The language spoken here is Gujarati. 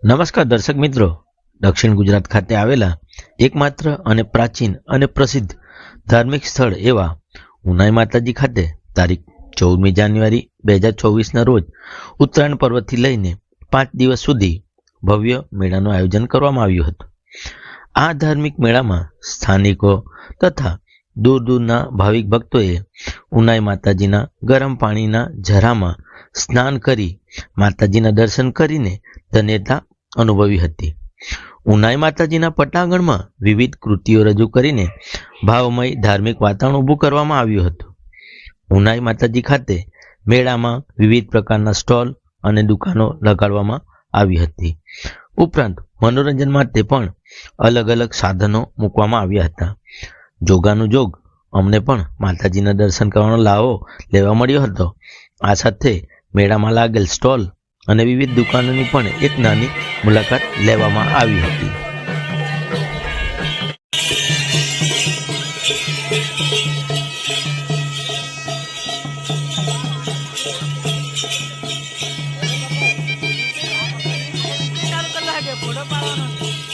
નમસ્કાર દર્શક મિત્રો, દક્ષિણ ગુજરાત ખાતે આવેલા એકમાત્ર અને પ્રાચીન અને પ્રસિદ્ધ ધાર્મિક સ્થળ એવા ઉનાઈ માતાજી ખાતે તારીખ 14મી જાન્યુઆરી 2024ના રોજ ઉત્તરાયણ પર્વથી લઈને 5 દિવસ સુધી ભવ્ય મેળાનું આયોજન કરવામાં આવ્યું હતું। આ ધાર્મિક મેળામાં સ્થાનિકો તથા દૂર દૂરના ભાવિક ભક્તોએ ઉનાઈ માતાજીના ગરમ પાણીના ઝરામાં સ્નાન કરી માતાજીના દર્શન કરીને ધન્યતા અનુભવી હતી। ઉનાઈ માતાજીના પટાંગણમાં વિવિધ કૃતિઓ રજૂ કરીને ભાવમય ધાર્મિક વાતાવરણ ઊભું કરવામાં આવ્યું હતું। ઉનાઈ માતાજી ખાતે મેળામાં વિવિધ પ્રકારના સ્ટોલ અને દુકાનો લગાડવામાં આવી હતી। ઉપરાંત મનોરંજન માટે પણ અલગ અલગ સાધનો મૂકવામાં આવ્યા હતા। જોગાનું જોગ અમને પણ માતાજીના દર્શન કરવાનો લાવો લેવા મળ્યો હતો। આ સાથે મેળામાં લાગેલ સ્ટોલ અને વિવિધ દુકાનોની પણ એક નાની મુલાકાત લેવામાં આવી હતી। फोटो पाड़ो।